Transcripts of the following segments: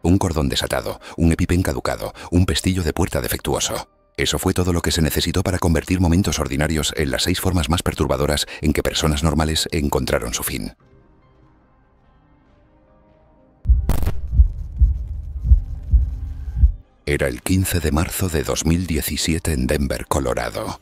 Un cordón desatado, un EpiPen caducado, un pestillo de puerta defectuoso. Eso fue todo lo que se necesitó para convertir momentos ordinarios en las 6 formas más perturbadoras en que personas normales encontraron su fin. Era el 15 de marzo de 2017 en Denver, Colorado.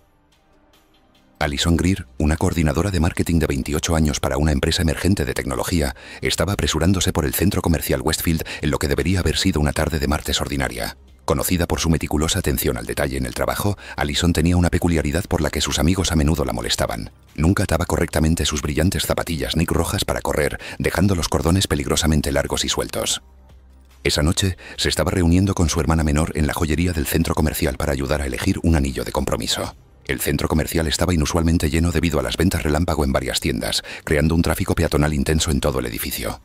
Alison Greer, una coordinadora de marketing de 28 años para una empresa emergente de tecnología, estaba apresurándose por el centro comercial Westfield en lo que debería haber sido una tarde de martes ordinaria. Conocida por su meticulosa atención al detalle en el trabajo, Alison tenía una peculiaridad por la que sus amigos a menudo la molestaban. Nunca ataba correctamente sus brillantes zapatillas Nick rojas para correr, dejando los cordones peligrosamente largos y sueltos. Esa noche se estaba reuniendo con su hermana menor en la joyería del centro comercial para ayudar a elegir un anillo de compromiso. El centro comercial estaba inusualmente lleno debido a las ventas relámpago en varias tiendas, creando un tráfico peatonal intenso en todo el edificio.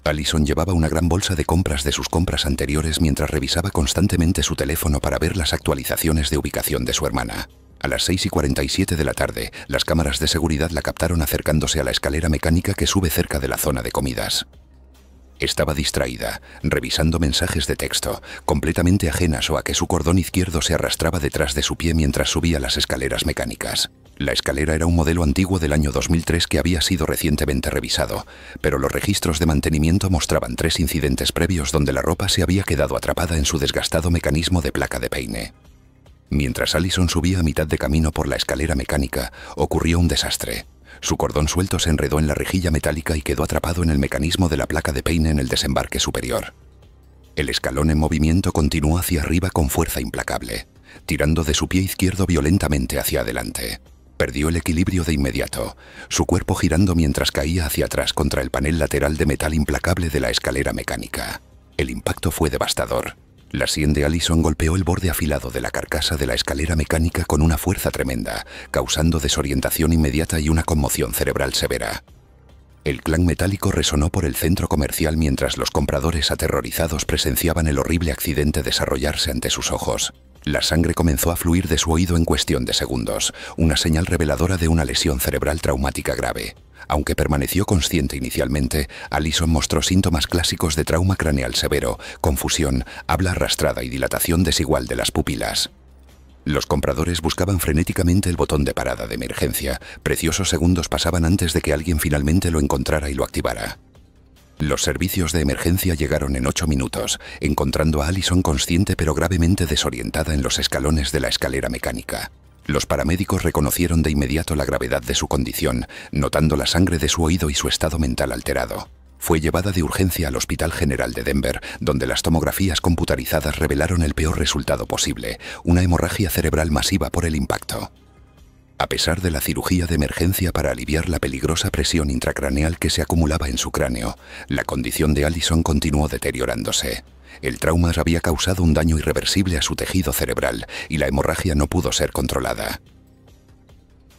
Alison llevaba una gran bolsa de compras de sus compras anteriores mientras revisaba constantemente su teléfono para ver las actualizaciones de ubicación de su hermana. A las 6:47 de la tarde, las cámaras de seguridad la captaron acercándose a la escalera mecánica que sube cerca de la zona de comidas. Estaba distraída, revisando mensajes de texto, completamente ajenas o a que su cordón izquierdo se arrastraba detrás de su pie mientras subía las escaleras mecánicas. La escalera era un modelo antiguo del año 2003 que había sido recientemente revisado, pero los registros de mantenimiento mostraban 3 incidentes previos donde la ropa se había quedado atrapada en su desgastado mecanismo de placa de peine. Mientras Alison subía a mitad de camino por la escalera mecánica, ocurrió un desastre. Su cordón suelto se enredó en la rejilla metálica y quedó atrapado en el mecanismo de la placa de peine en el desembarque superior. El escalón en movimiento continuó hacia arriba con fuerza implacable, tirando de su pie izquierdo violentamente hacia adelante. Perdió el equilibrio de inmediato, su cuerpo girando mientras caía hacia atrás contra el panel lateral de metal implacable de la escalera mecánica. El impacto fue devastador. La sien de Alison golpeó el borde afilado de la carcasa de la escalera mecánica con una fuerza tremenda, causando desorientación inmediata y una conmoción cerebral severa. El clan metálico resonó por el centro comercial mientras los compradores aterrorizados presenciaban el horrible accidente desarrollarse ante sus ojos. La sangre comenzó a fluir de su oído en cuestión de segundos, una señal reveladora de una lesión cerebral traumática grave. Aunque permaneció consciente inicialmente, Alison mostró síntomas clásicos de trauma craneal severo, confusión, habla arrastrada y dilatación desigual de las pupilas. Los compradores buscaban frenéticamente el botón de parada de emergencia. Preciosos segundos pasaban antes de que alguien finalmente lo encontrara y lo activara. Los servicios de emergencia llegaron en 8 minutos, encontrando a Alison consciente pero gravemente desorientada en los escalones de la escalera mecánica. Los paramédicos reconocieron de inmediato la gravedad de su condición, notando la sangre de su oído y su estado mental alterado. Fue llevada de urgencia al Hospital General de Denver, donde las tomografías computarizadas revelaron el peor resultado posible, una hemorragia cerebral masiva por el impacto. A pesar de la cirugía de emergencia para aliviar la peligrosa presión intracraneal que se acumulaba en su cráneo, la condición de Alison continuó deteriorándose. El trauma había causado un daño irreversible a su tejido cerebral y la hemorragia no pudo ser controlada.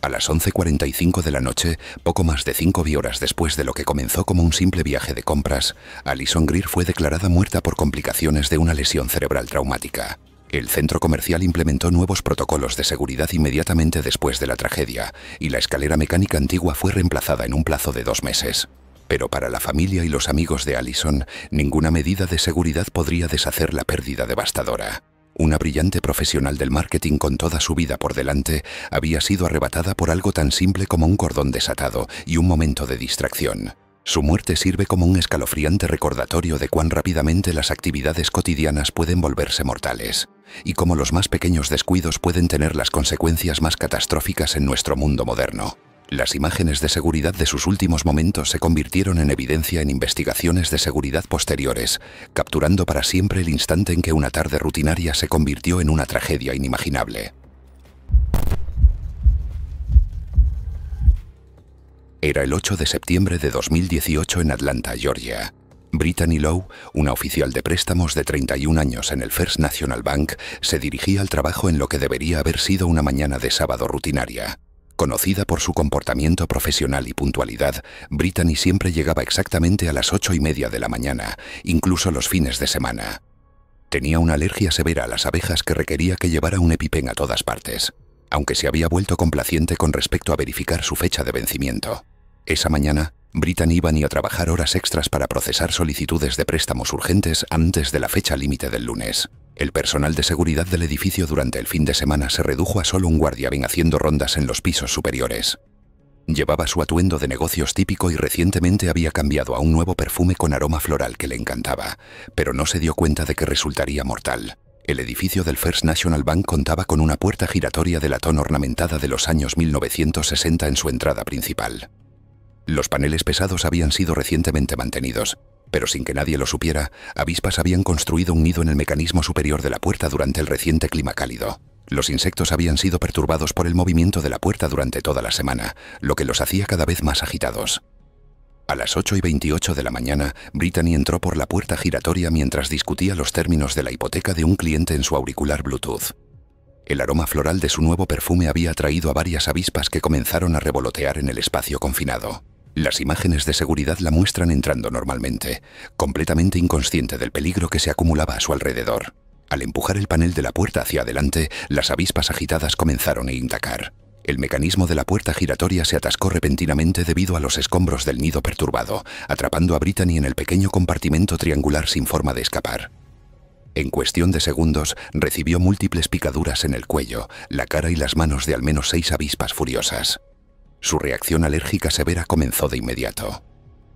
A las 11:45 de la noche, poco más de 5 horas después de lo que comenzó como un simple viaje de compras, Alison Greer fue declarada muerta por complicaciones de una lesión cerebral traumática. El centro comercial implementó nuevos protocolos de seguridad inmediatamente después de la tragedia, y la escalera mecánica antigua fue reemplazada en un plazo de 2 meses. Pero para la familia y los amigos de Alison, ninguna medida de seguridad podría deshacer la pérdida devastadora. Una brillante profesional del marketing con toda su vida por delante había sido arrebatada por algo tan simple como un cordón desatado y un momento de distracción. Su muerte sirve como un escalofriante recordatorio de cuán rápidamente las actividades cotidianas pueden volverse mortales, y cómo los más pequeños descuidos pueden tener las consecuencias más catastróficas en nuestro mundo moderno. Las imágenes de seguridad de sus últimos momentos se convirtieron en evidencia en investigaciones de seguridad posteriores, capturando para siempre el instante en que una tarde rutinaria se convirtió en una tragedia inimaginable. Era el 8 de septiembre de 2018 en Atlanta, Georgia. Brittany Lowe, una oficial de préstamos de 31 años en el First National Bank, se dirigía al trabajo en lo que debería haber sido una mañana de sábado rutinaria. Conocida por su comportamiento profesional y puntualidad, Brittany siempre llegaba exactamente a las 8:30 de la mañana, incluso los fines de semana. Tenía una alergia severa a las abejas que requería que llevara un EpiPen a todas partes, aunque se había vuelto complaciente con respecto a verificar su fecha de vencimiento. Esa mañana, Brittany iba a trabajar horas extras para procesar solicitudes de préstamos urgentes antes de la fecha límite del lunes. El personal de seguridad del edificio durante el fin de semana se redujo a solo un guardián haciendo rondas en los pisos superiores. Llevaba su atuendo de negocios típico y recientemente había cambiado a un nuevo perfume con aroma floral que le encantaba, pero no se dio cuenta de que resultaría mortal. El edificio del First National Bank contaba con una puerta giratoria de latón ornamentada de los años 1960 en su entrada principal. Los paneles pesados habían sido recientemente mantenidos, pero sin que nadie lo supiera, avispas habían construido un nido en el mecanismo superior de la puerta durante el reciente clima cálido. Los insectos habían sido perturbados por el movimiento de la puerta durante toda la semana, lo que los hacía cada vez más agitados. A las 8:28 de la mañana, Brittany entró por la puerta giratoria mientras discutía los términos de la hipoteca de un cliente en su auricular Bluetooth. El aroma floral de su nuevo perfume había atraído a varias avispas que comenzaron a revolotear en el espacio confinado. Las imágenes de seguridad la muestran entrando normalmente, completamente inconsciente del peligro que se acumulaba a su alrededor. Al empujar el panel de la puerta hacia adelante, las avispas agitadas comenzaron a indagar. El mecanismo de la puerta giratoria se atascó repentinamente debido a los escombros del nido perturbado, atrapando a Brittany en el pequeño compartimento triangular sin forma de escapar. En cuestión de segundos, recibió múltiples picaduras en el cuello, la cara y las manos de al menos 6 avispas furiosas. Su reacción alérgica severa comenzó de inmediato.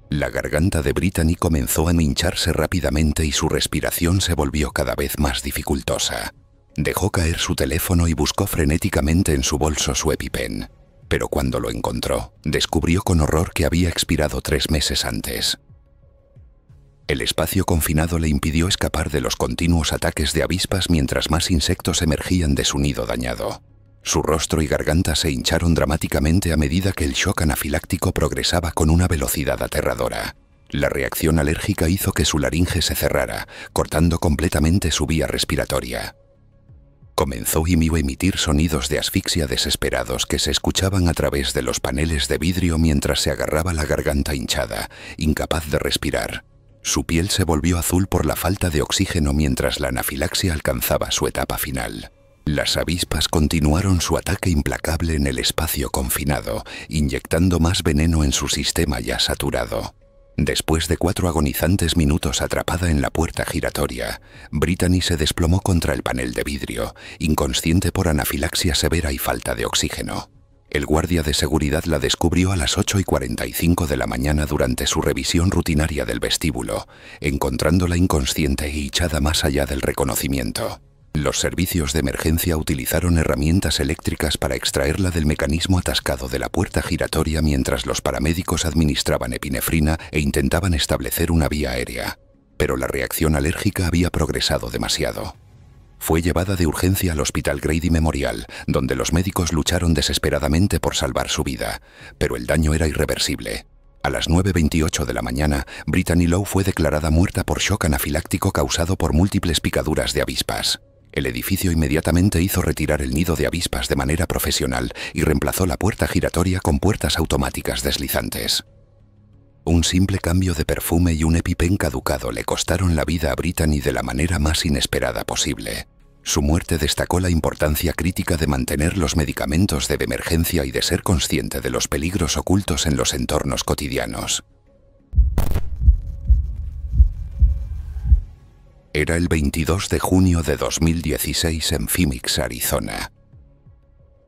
La garganta de Brittany comenzó a hincharse rápidamente y su respiración se volvió cada vez más dificultosa. Dejó caer su teléfono y buscó frenéticamente en su bolso su EpiPen. Pero cuando lo encontró, descubrió con horror que había expirado 3 meses antes. El espacio confinado le impidió escapar de los continuos ataques de avispas mientras más insectos emergían de su nido dañado. Su rostro y garganta se hincharon dramáticamente a medida que el shock anafiláctico progresaba con una velocidad aterradora. La reacción alérgica hizo que su laringe se cerrara, cortando completamente su vía respiratoria. Comenzó a emitir sonidos de asfixia desesperados que se escuchaban a través de los paneles de vidrio mientras se agarraba la garganta hinchada, incapaz de respirar. Su piel se volvió azul por la falta de oxígeno mientras la anafilaxia alcanzaba su etapa final. Las avispas continuaron su ataque implacable en el espacio confinado, inyectando más veneno en su sistema ya saturado. Después de 4 agonizantes minutos atrapada en la puerta giratoria, Brittany se desplomó contra el panel de vidrio, inconsciente por anafilaxia severa y falta de oxígeno. El guardia de seguridad la descubrió a las 8:45 de la mañana durante su revisión rutinaria del vestíbulo, encontrándola inconsciente e hinchada más allá del reconocimiento. Los servicios de emergencia utilizaron herramientas eléctricas para extraerla del mecanismo atascado de la puerta giratoria mientras los paramédicos administraban epinefrina e intentaban establecer una vía aérea. Pero la reacción alérgica había progresado demasiado. Fue llevada de urgencia al Hospital Grady Memorial, donde los médicos lucharon desesperadamente por salvar su vida, pero el daño era irreversible. A las 9:28 de la mañana, Brittany Lowe fue declarada muerta por shock anafiláctico causado por múltiples picaduras de avispas. El edificio inmediatamente hizo retirar el nido de avispas de manera profesional y reemplazó la puerta giratoria con puertas automáticas deslizantes. Un simple cambio de perfume y un EpiPen caducado le costaron la vida a Brittany de la manera más inesperada posible. Su muerte destacó la importancia crítica de mantener los medicamentos de emergencia y de ser consciente de los peligros ocultos en los entornos cotidianos. Era el 22 de junio de 2016 en Phoenix, Arizona.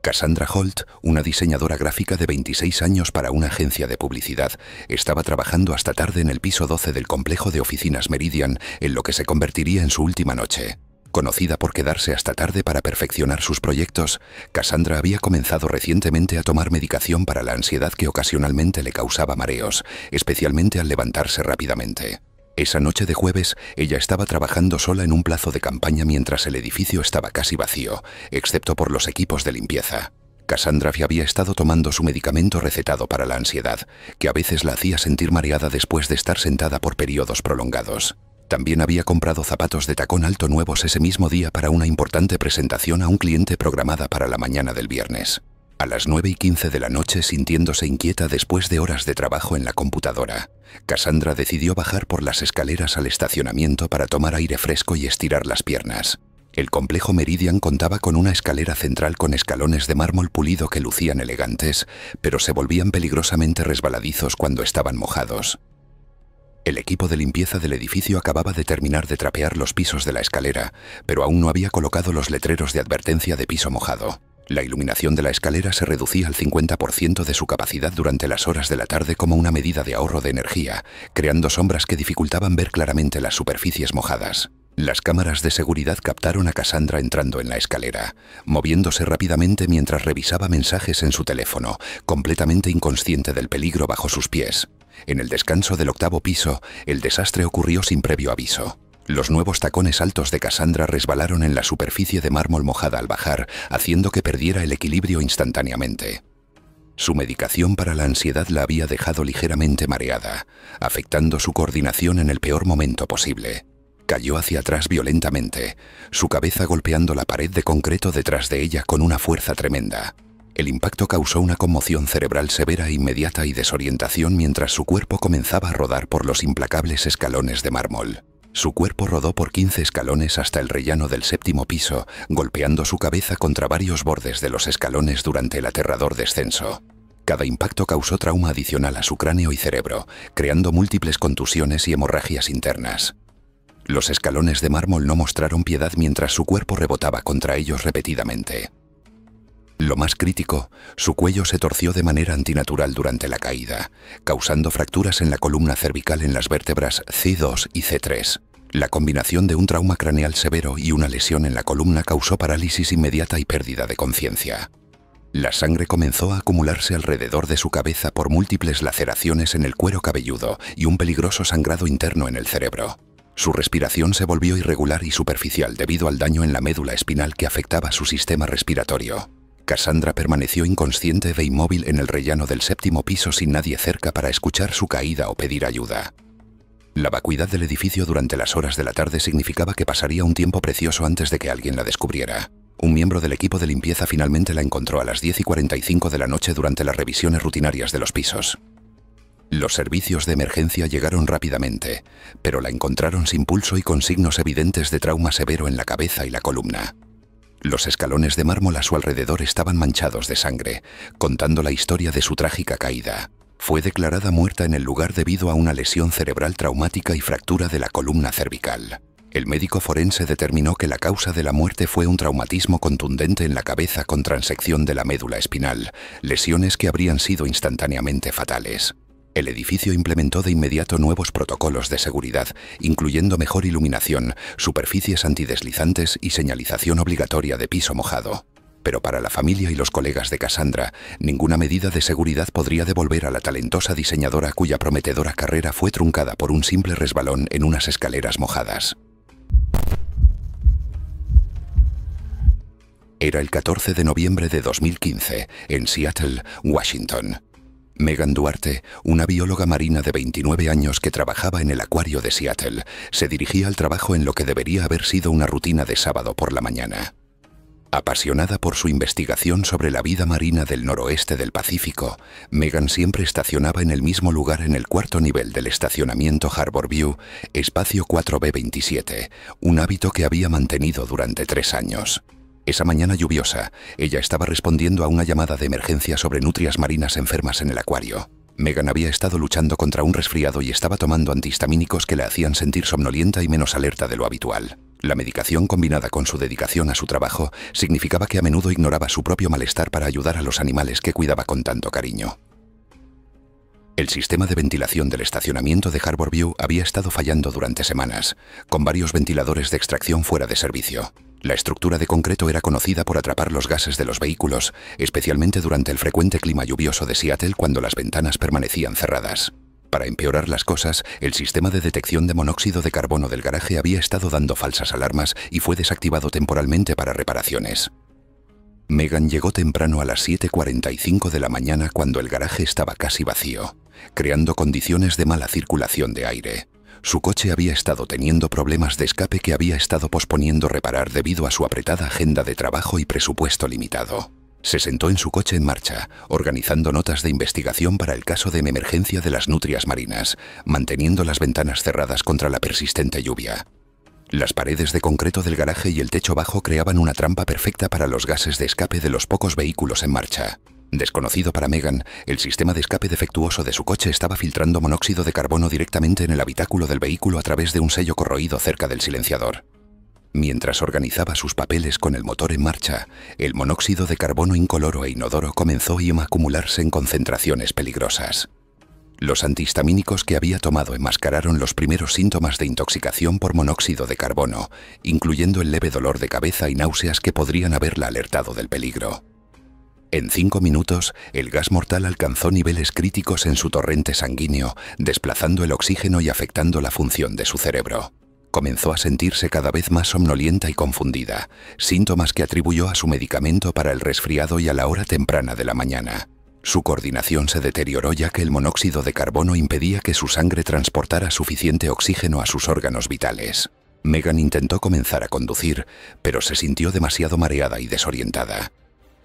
Cassandra Holt, una diseñadora gráfica de 26 años para una agencia de publicidad, estaba trabajando hasta tarde en el piso 12 del complejo de oficinas Meridian, en lo que se convertiría en su última noche. Conocida por quedarse hasta tarde para perfeccionar sus proyectos, Cassandra había comenzado recientemente a tomar medicación para la ansiedad que ocasionalmente le causaba mareos, especialmente al levantarse rápidamente. Esa noche de jueves, ella estaba trabajando sola en un plazo de campaña mientras el edificio estaba casi vacío, excepto por los equipos de limpieza. Cassandra había estado tomando su medicamento recetado para la ansiedad, que a veces la hacía sentir mareada después de estar sentada por periodos prolongados. También había comprado zapatos de tacón alto nuevos ese mismo día para una importante presentación a un cliente programada para la mañana del viernes. A las 9:15 de la noche, sintiéndose inquieta después de horas de trabajo en la computadora, Cassandra decidió bajar por las escaleras al estacionamiento para tomar aire fresco y estirar las piernas. El complejo Meridian contaba con una escalera central con escalones de mármol pulido que lucían elegantes, pero se volvían peligrosamente resbaladizos cuando estaban mojados. El equipo de limpieza del edificio acababa de terminar de trapear los pisos de la escalera, pero aún no había colocado los letreros de advertencia de piso mojado. La iluminación de la escalera se reducía al 50% de su capacidad durante las horas de la tarde como una medida de ahorro de energía, creando sombras que dificultaban ver claramente las superficies mojadas. Las cámaras de seguridad captaron a Cassandra entrando en la escalera, moviéndose rápidamente mientras revisaba mensajes en su teléfono, completamente inconsciente del peligro bajo sus pies. En el descanso del 8º piso, el desastre ocurrió sin previo aviso. Los nuevos tacones altos de Cassandra resbalaron en la superficie de mármol mojada al bajar, haciendo que perdiera el equilibrio instantáneamente. Su medicación para la ansiedad la había dejado ligeramente mareada, afectando su coordinación en el peor momento posible. Cayó hacia atrás violentamente, su cabeza golpeando la pared de concreto detrás de ella con una fuerza tremenda. El impacto causó una conmoción cerebral severa e inmediata y desorientación mientras su cuerpo comenzaba a rodar por los implacables escalones de mármol. Su cuerpo rodó por 15 escalones hasta el rellano del 7º piso, golpeando su cabeza contra varios bordes de los escalones durante el aterrador descenso. Cada impacto causó trauma adicional a su cráneo y cerebro, creando múltiples contusiones y hemorragias internas. Los escalones de mármol no mostraron piedad mientras su cuerpo rebotaba contra ellos repetidamente. Lo más crítico, su cuello se torció de manera antinatural durante la caída, causando fracturas en la columna cervical en las vértebras C2 y C3. La combinación de un trauma craneal severo y una lesión en la columna causó parálisis inmediata y pérdida de conciencia. La sangre comenzó a acumularse alrededor de su cabeza por múltiples laceraciones en el cuero cabelludo y un peligroso sangrado interno en el cerebro. Su respiración se volvió irregular y superficial debido al daño en la médula espinal que afectaba su sistema respiratorio. Cassandra permaneció inconsciente e inmóvil en el rellano del 7º piso sin nadie cerca para escuchar su caída o pedir ayuda. La vacuidad del edificio durante las horas de la tarde significaba que pasaría un tiempo precioso antes de que alguien la descubriera. Un miembro del equipo de limpieza finalmente la encontró a las 10:45 de la noche durante las revisiones rutinarias de los pisos. Los servicios de emergencia llegaron rápidamente, pero la encontraron sin pulso y con signos evidentes de trauma severo en la cabeza y la columna. Los escalones de mármol a su alrededor estaban manchados de sangre, contando la historia de su trágica caída. Fue declarada muerta en el lugar debido a una lesión cerebral traumática y fractura de la columna cervical. El médico forense determinó que la causa de la muerte fue un traumatismo contundente en la cabeza con transección de la médula espinal, lesiones que habrían sido instantáneamente fatales. El edificio implementó de inmediato nuevos protocolos de seguridad, incluyendo mejor iluminación, superficies antideslizantes y señalización obligatoria de piso mojado. Pero para la familia y los colegas de Cassandra, ninguna medida de seguridad podría devolver a la talentosa diseñadora cuya prometedora carrera fue truncada por un simple resbalón en unas escaleras mojadas. Era el 14 de noviembre de 2015, en Seattle, Washington. Megan Duarte, una bióloga marina de 29 años que trabajaba en el acuario de Seattle, se dirigía al trabajo en lo que debería haber sido una rutina de sábado por la mañana. Apasionada por su investigación sobre la vida marina del noroeste del Pacífico, Megan siempre estacionaba en el mismo lugar en el 4º nivel del estacionamiento Harbor View, espacio 4B27, un hábito que había mantenido durante 3 años. Esa mañana lluviosa, ella estaba respondiendo a una llamada de emergencia sobre nutrias marinas enfermas en el acuario. Megan había estado luchando contra un resfriado y estaba tomando antihistamínicos que la hacían sentir somnolienta y menos alerta de lo habitual. La medicación combinada con su dedicación a su trabajo significaba que a menudo ignoraba su propio malestar para ayudar a los animales que cuidaba con tanto cariño. El sistema de ventilación del estacionamiento de Harbor View había estado fallando durante semanas, con varios ventiladores de extracción fuera de servicio. La estructura de concreto era conocida por atrapar los gases de los vehículos, especialmente durante el frecuente clima lluvioso de Seattle cuando las ventanas permanecían cerradas. Para empeorar las cosas, el sistema de detección de monóxido de carbono del garaje había estado dando falsas alarmas y fue desactivado temporalmente para reparaciones. Megan llegó temprano a las 7:45 de la mañana cuando el garaje estaba casi vacío, creando condiciones de mala circulación de aire. Su coche había estado teniendo problemas de escape que había estado posponiendo reparar debido a su apretada agenda de trabajo y presupuesto limitado. Se sentó en su coche en marcha, organizando notas de investigación para el caso de emergencia de las nutrias marinas, manteniendo las ventanas cerradas contra la persistente lluvia. Las paredes de concreto del garaje y el techo bajo creaban una trampa perfecta para los gases de escape de los pocos vehículos en marcha. Desconocido para Megan, el sistema de escape defectuoso de su coche estaba filtrando monóxido de carbono directamente en el habitáculo del vehículo a través de un sello corroído cerca del silenciador. Mientras organizaba sus papeles con el motor en marcha, el monóxido de carbono incoloro e inodoro comenzó a acumularse en concentraciones peligrosas. Los antihistamínicos que había tomado enmascararon los primeros síntomas de intoxicación por monóxido de carbono, incluyendo el leve dolor de cabeza y náuseas que podrían haberla alertado del peligro. En 5 minutos, el gas mortal alcanzó niveles críticos en su torrente sanguíneo, desplazando el oxígeno y afectando la función de su cerebro. Comenzó a sentirse cada vez más somnolienta y confundida, síntomas que atribuyó a su medicamento para el resfriado y a la hora temprana de la mañana. Su coordinación se deterioró ya que el monóxido de carbono impedía que su sangre transportara suficiente oxígeno a sus órganos vitales. Megan intentó comenzar a conducir, pero se sintió demasiado mareada y desorientada.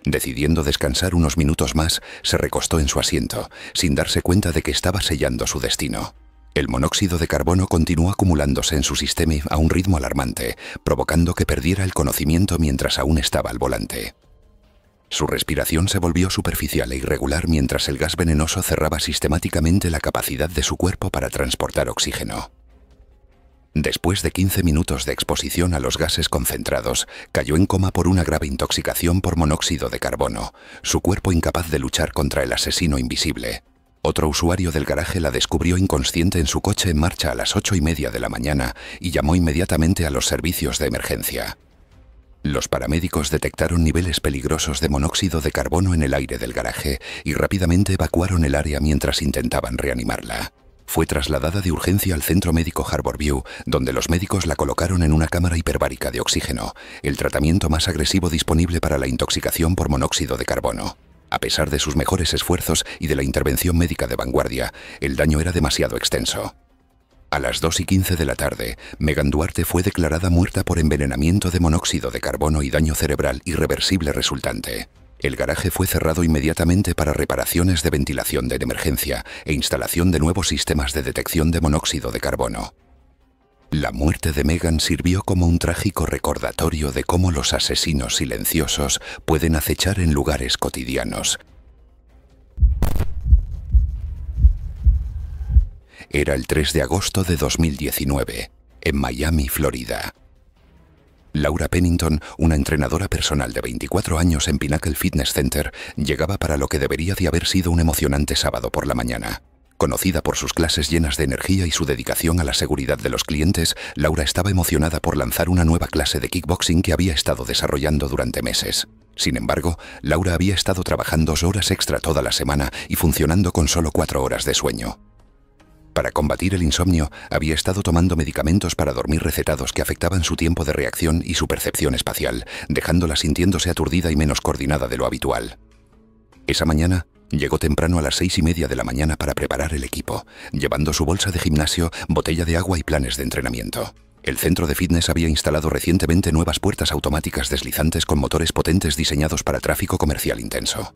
Decidiendo descansar unos minutos más, se recostó en su asiento, sin darse cuenta de que estaba sellando su destino. El monóxido de carbono continuó acumulándose en su sistema a un ritmo alarmante, provocando que perdiera el conocimiento mientras aún estaba al volante. Su respiración se volvió superficial e irregular mientras el gas venenoso cerraba sistemáticamente la capacidad de su cuerpo para transportar oxígeno. Después de 15 minutos de exposición a los gases concentrados, cayó en coma por una grave intoxicación por monóxido de carbono, su cuerpo incapaz de luchar contra el asesino invisible. Otro usuario del garaje la descubrió inconsciente en su coche en marcha a las 8:30 de la mañana y llamó inmediatamente a los servicios de emergencia. Los paramédicos detectaron niveles peligrosos de monóxido de carbono en el aire del garaje y rápidamente evacuaron el área mientras intentaban reanimarla. Fue trasladada de urgencia al centro médico Harborview, donde los médicos la colocaron en una cámara hiperbárica de oxígeno, el tratamiento más agresivo disponible para la intoxicación por monóxido de carbono. A pesar de sus mejores esfuerzos y de la intervención médica de vanguardia, el daño era demasiado extenso. A las 2:15 de la tarde, Megan Duarte fue declarada muerta por envenenamiento de monóxido de carbono y daño cerebral irreversible resultante. El garaje fue cerrado inmediatamente para reparaciones de ventilación de emergencia e instalación de nuevos sistemas de detección de monóxido de carbono. La muerte de Megan sirvió como un trágico recordatorio de cómo los asesinos silenciosos pueden acechar en lugares cotidianos. Era el 3 de agosto de 2019, en Miami, Florida. Laura Pennington, una entrenadora personal de 24 años en Pinnacle Fitness Center, llegaba para lo que debería de haber sido un emocionante sábado por la mañana. Conocida por sus clases llenas de energía y su dedicación a la seguridad de los clientes, Laura estaba emocionada por lanzar una nueva clase de kickboxing que había estado desarrollando durante meses. Sin embargo, Laura había estado trabajando 2 horas extra toda la semana y funcionando con solo 4 horas de sueño. Para combatir el insomnio, había estado tomando medicamentos para dormir recetados que afectaban su tiempo de reacción y su percepción espacial, dejándola sintiéndose aturdida y menos coordinada de lo habitual. Esa mañana, llegó temprano a las 6:30 de la mañana para preparar el equipo, llevando su bolsa de gimnasio, botella de agua y planes de entrenamiento. El centro de fitness había instalado recientemente nuevas puertas automáticas deslizantes con motores potentes diseñados para tráfico comercial intenso.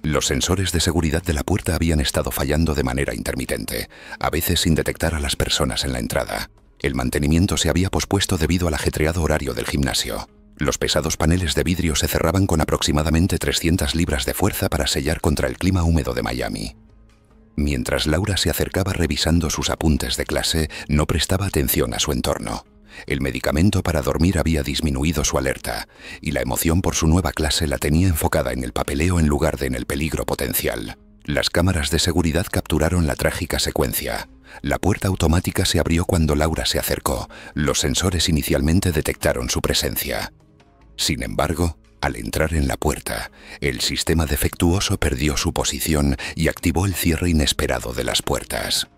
Los sensores de seguridad de la puerta habían estado fallando de manera intermitente, a veces sin detectar a las personas en la entrada. El mantenimiento se había pospuesto debido al ajetreado horario del gimnasio. Los pesados paneles de vidrio se cerraban con aproximadamente 300 libras de fuerza para sellar contra el clima húmedo de Miami. Mientras Laura se acercaba revisando sus apuntes de clase, no prestaba atención a su entorno. El medicamento para dormir había disminuido su alerta, y la emoción por su nueva clase la tenía enfocada en el papeleo en lugar de en el peligro potencial. Las cámaras de seguridad capturaron la trágica secuencia. La puerta automática se abrió cuando Laura se acercó. Los sensores inicialmente detectaron su presencia. Sin embargo, al entrar en la puerta, el sistema defectuoso perdió su posición y activó el cierre inesperado de las puertas.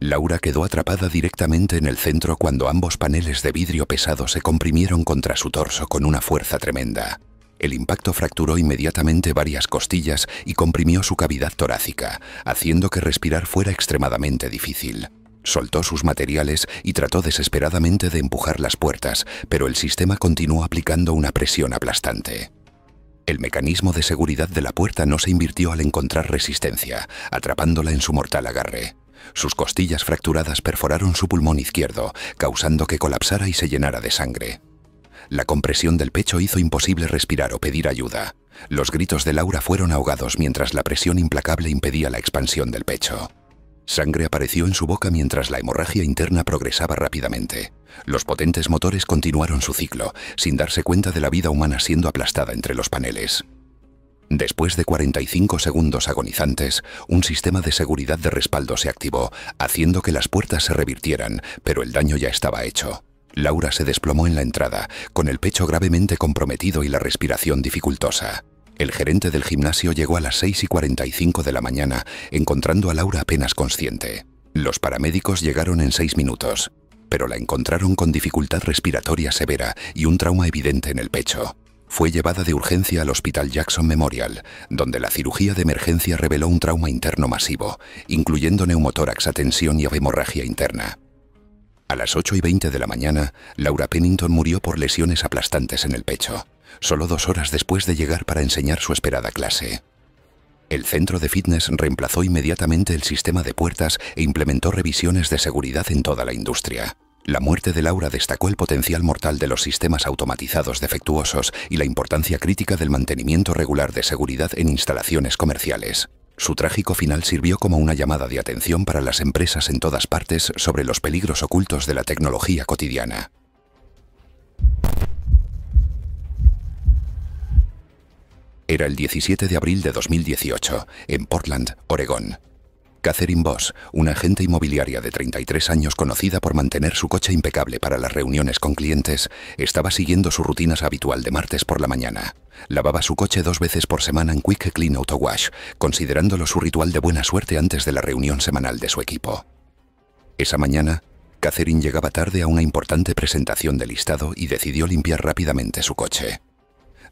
Laura quedó atrapada directamente en el centro cuando ambos paneles de vidrio pesado se comprimieron contra su torso con una fuerza tremenda. El impacto fracturó inmediatamente varias costillas y comprimió su cavidad torácica, haciendo que respirar fuera extremadamente difícil. Soltó sus materiales y trató desesperadamente de empujar las puertas, pero el sistema continuó aplicando una presión aplastante. El mecanismo de seguridad de la puerta no se invirtió al encontrar resistencia, atrapándola en su mortal agarre. Sus costillas fracturadas perforaron su pulmón izquierdo, causando que colapsara y se llenara de sangre. La compresión del pecho hizo imposible respirar o pedir ayuda. Los gritos de Laura fueron ahogados mientras la presión implacable impedía la expansión del pecho. Sangre apareció en su boca mientras la hemorragia interna progresaba rápidamente. Los potentes motores continuaron su ciclo, sin darse cuenta de la vida humana siendo aplastada entre los paneles. Después de 45 segundos agonizantes, un sistema de seguridad de respaldo se activó, haciendo que las puertas se revirtieran, pero el daño ya estaba hecho. Laura se desplomó en la entrada, con el pecho gravemente comprometido y la respiración dificultosa. El gerente del gimnasio llegó a las 6:45 de la mañana, encontrando a Laura apenas consciente. Los paramédicos llegaron en 6 minutos, pero la encontraron con dificultad respiratoria severa y un trauma evidente en el pecho. Fue llevada de urgencia al Hospital Jackson Memorial, donde la cirugía de emergencia reveló un trauma interno masivo, incluyendo neumotórax a tensión y hemorragia interna. A las 8:20 de la mañana, Laura Pennington murió por lesiones aplastantes en el pecho, solo 2 horas después de llegar para enseñar su esperada clase. El centro de fitness reemplazó inmediatamente el sistema de puertas e implementó revisiones de seguridad en toda la industria. La muerte de Laura destacó el potencial mortal de los sistemas automatizados defectuosos y la importancia crítica del mantenimiento regular de seguridad en instalaciones comerciales. Su trágico final sirvió como una llamada de atención para las empresas en todas partes sobre los peligros ocultos de la tecnología cotidiana. Era el 17 de abril de 2018, en Portland, Oregón. Catherine Voss, una agente inmobiliaria de 33 años conocida por mantener su coche impecable para las reuniones con clientes, estaba siguiendo su rutina habitual de martes por la mañana. Lavaba su coche 2 veces por semana en Quick Clean Auto Wash, considerándolo su ritual de buena suerte antes de la reunión semanal de su equipo. Esa mañana, Catherine llegaba tarde a una importante presentación de listado y decidió limpiar rápidamente su coche.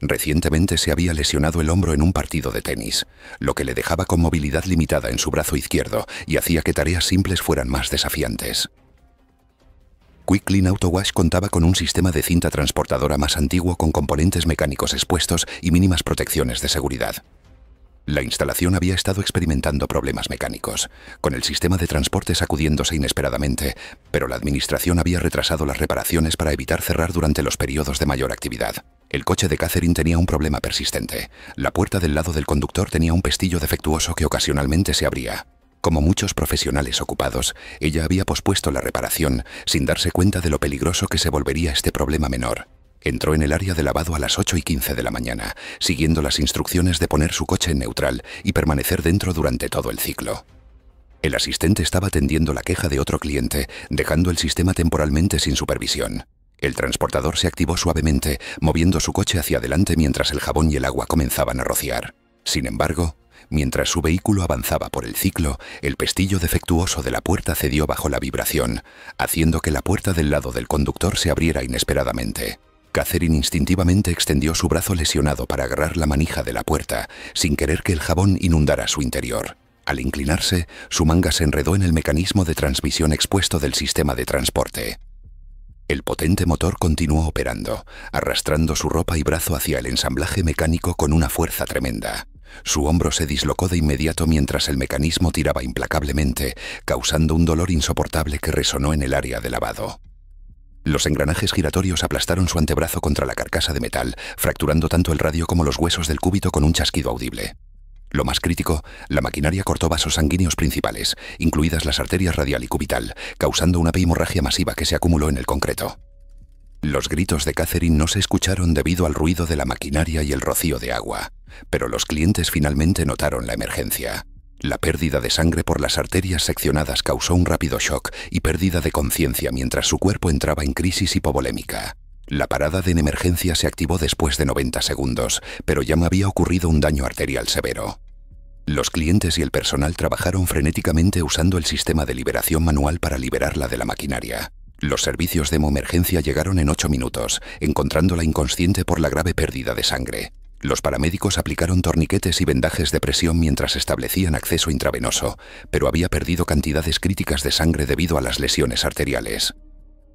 Recientemente se había lesionado el hombro en un partido de tenis, lo que le dejaba con movilidad limitada en su brazo izquierdo y hacía que tareas simples fueran más desafiantes. Quick Clean Auto Wash contaba con un sistema de cinta transportadora más antiguo con componentes mecánicos expuestos y mínimas protecciones de seguridad. La instalación había estado experimentando problemas mecánicos, con el sistema de transporte sacudiéndose inesperadamente, pero la administración había retrasado las reparaciones para evitar cerrar durante los periodos de mayor actividad. El coche de Catherine tenía un problema persistente. La puerta del lado del conductor tenía un pestillo defectuoso que ocasionalmente se abría. Como muchos profesionales ocupados, ella había pospuesto la reparación sin darse cuenta de lo peligroso que se volvería este problema menor. Entró en el área de lavado a las 8:15 de la mañana, siguiendo las instrucciones de poner su coche en neutral y permanecer dentro durante todo el ciclo. El asistente estaba atendiendo la queja de otro cliente, dejando el sistema temporalmente sin supervisión. El transportador se activó suavemente, moviendo su coche hacia adelante mientras el jabón y el agua comenzaban a rociar. Sin embargo, mientras su vehículo avanzaba por el ciclo, el pestillo defectuoso de la puerta cedió bajo la vibración, haciendo que la puerta del lado del conductor se abriera inesperadamente. Catherine instintivamente extendió su brazo lesionado para agarrar la manija de la puerta, sin querer que el jabón inundara su interior. Al inclinarse, su manga se enredó en el mecanismo de transmisión expuesto del sistema de transporte. El potente motor continuó operando, arrastrando su ropa y brazo hacia el ensamblaje mecánico con una fuerza tremenda. Su hombro se dislocó de inmediato mientras el mecanismo tiraba implacablemente, causando un dolor insoportable que resonó en el área de lavado. Los engranajes giratorios aplastaron su antebrazo contra la carcasa de metal, fracturando tanto el radio como los huesos del cúbito con un chasquido audible. Lo más crítico, la maquinaria cortó vasos sanguíneos principales, incluidas las arterias radial y cubital, causando una hemorragia masiva que se acumuló en el concreto. Los gritos de Catherine no se escucharon debido al ruido de la maquinaria y el rocío de agua, pero los clientes finalmente notaron la emergencia. La pérdida de sangre por las arterias seccionadas causó un rápido shock y pérdida de conciencia mientras su cuerpo entraba en crisis hipovolémica. La parada de emergencia se activó después de 90 segundos, pero ya me había ocurrido un daño arterial severo. Los clientes y el personal trabajaron frenéticamente usando el sistema de liberación manual para liberarla de la maquinaria. Los servicios de emergencia llegaron en 8 minutos, encontrándola inconsciente por la grave pérdida de sangre. Los paramédicos aplicaron torniquetes y vendajes de presión mientras establecían acceso intravenoso, pero había perdido cantidades críticas de sangre debido a las lesiones arteriales.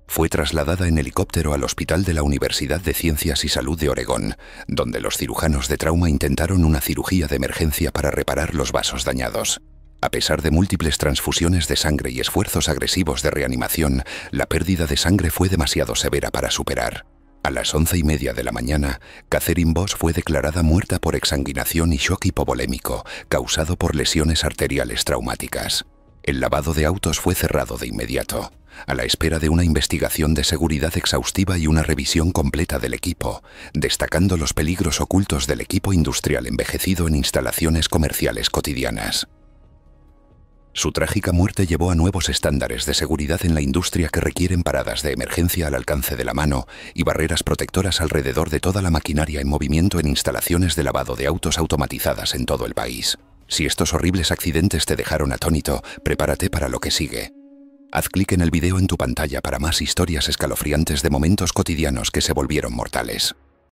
Fue trasladada en helicóptero al Hospital de la Universidad de Ciencias y Salud de Oregón, donde los cirujanos de trauma intentaron una cirugía de emergencia para reparar los vasos dañados. A pesar de múltiples transfusiones de sangre y esfuerzos agresivos de reanimación, la pérdida de sangre fue demasiado severa para superar. A las 11:30 de la mañana, Catherine Voss fue declarada muerta por exsanguinación y shock hipovolémico, causado por lesiones arteriales traumáticas. El lavado de autos fue cerrado de inmediato, a la espera de una investigación de seguridad exhaustiva y una revisión completa del equipo, destacando los peligros ocultos del equipo industrial envejecido en instalaciones comerciales cotidianas. Su trágica muerte llevó a nuevos estándares de seguridad en la industria que requieren paradas de emergencia al alcance de la mano y barreras protectoras alrededor de toda la maquinaria en movimiento en instalaciones de lavado de autos automatizadas en todo el país. Si estos horribles accidentes te dejaron atónito, prepárate para lo que sigue. Haz clic en el video en tu pantalla para más historias escalofriantes de momentos cotidianos que se volvieron mortales.